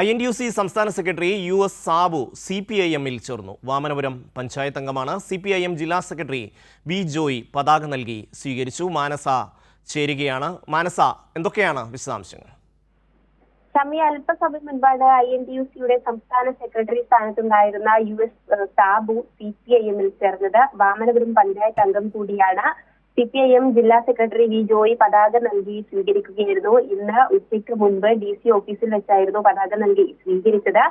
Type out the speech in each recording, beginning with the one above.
INTUC സംസ്ഥാന secretary US Sabu CPIM-ൽ ചേർന്നു. വാമനപുരം പഞ്ചായത്ത് അംഗമാണ്. CPIM ജില്ലാ സെക്രട്ടറി വി ജോയ് പതാക നൽകി സ്വീകരിച്ചു. മാനസ ചേരുകയാണ്. മാനസ, എന്തൊക്കെയാണ് വിശദാംശങ്ങൾ? അല്പസമയം മുൻപാണ് INTUC-യുടെ സംസ്ഥാന സെക്രട്ടറി സ്ഥാനത്തുണ്ടായിരുന്ന US സാബു CPIM-ൽ ചേർന്നത്. വാമനപുരം പഞ്ചായത്ത് അംഗം കൂടിയാണ്. CPIM ജില്ലാ സെക്രട്ടറി വി ജോയ് പതാക നൽകി സ്വീകരിക്കുകയായിരുന്നു. ഇന്ന് ഉച്ചയ്ക്ക് മുൻപ് DC ഓഫീസിൽ വെച്ചായിരുന്നു പതാക നൽകി സ്വീകരിച്ചത്.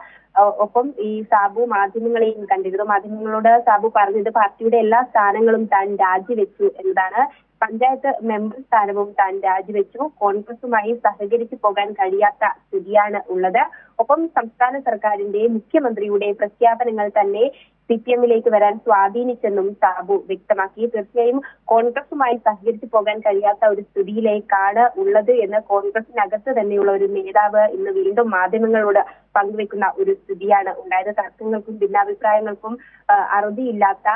ഒപ്പം ഈ സാബു മാധ്യമങ്ങളെയും കണ്ടിരുന്നു. മാധ്യമങ്ങളോട് സാബു പറഞ്ഞത് പാർട്ടിയുടെ എല്ലാ സ്ഥാനങ്ങളും താൻ രാജിവെച്ചു എന്നതാണ്. പഞ്ചായത്ത് മെമ്പർ സ്ഥാനവും താൻ രാജിവെച്ചു. കോൺഗ്രസുമായി സഹകരിച്ചു പോകാൻ കഴിയാത്ത സ്ഥിതിയാണ് ഉള്ളത്. ഒപ്പം സംസ്ഥാന സർക്കാരിന്റെ മുഖ്യമന്ത്രിയുടെ പ്രഖ്യാപനങ്ങൾ തന്നെ CPM-ലേക്ക് വരാൻ സ്വാധീനിച്ചെന്നും സാബു വ്യക്തമാക്കി. തീർച്ചയായും കോൺഗ്രസുമായി സഹകരിച്ചു പോകാൻ കഴിയാത്ത ഒരു സ്ഥിതിയിലേക്കാണ് ഉള്ളത് എന്ന് കോൺഗ്രസിനകത്ത് തന്നെയുള്ള ഒരു നേതാവ് ഇന്ന് വീണ്ടും മാധ്യമങ്ങളോട് പങ്കുവെക്കുന്ന ഒരു സ്ഥിതിയാണ് ഉണ്ടായത്. തർക്കങ്ങൾക്കും ഭിന്നാഭിപ്രായങ്ങൾക്കും അറുതിയില്ലാത്ത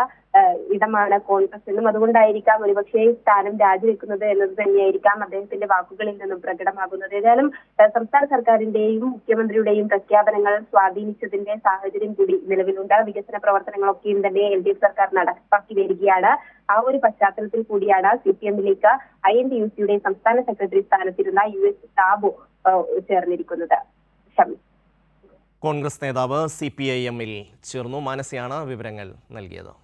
ഇടമാണ് കോൺഗ്രസ് എന്നും അതുകൊണ്ടായിരിക്കാം ഒരുപക്ഷെ സ്ഥാനം രാജിവെക്കുന്നത് എന്നത് തന്നെയായിരിക്കാം അദ്ദേഹത്തിന്റെ വാക്കുകളിൽ നിന്നും പ്രകടമാകുന്നത്. ഏതായാലും സംസ്ഥാന സർക്കാരിന്റെയും മുഖ്യമന്ത്രിയുടെയും പ്രഖ്യാപനങ്ങൾ സ്വാധീനിച്ചതിന്റെ സാഹചര്യം കൂടി നിലവിലുണ്ട്. വികസന പ്രവർത്തനങ്ങളൊക്കെയും തന്നെ LDF സർക്കാർ നടപ്പാക്കി വരികയാണ്. ആ ഒരു പശ്ചാത്തലത്തിൽ കൂടിയാണ് CPM-ലേക്ക് INTUC-യുടെ സംസ്ഥാന സെക്രട്ടറി സ്ഥാനത്തിരുന്ന US സാബു ചേർന്നിരിക്കുന്നത്. കോൺഗ്രസ് നേതാവ് CPIM-ൽ ചേർന്നു. മാനസയാണ് വിവരങ്ങൾ നൽകിയത്.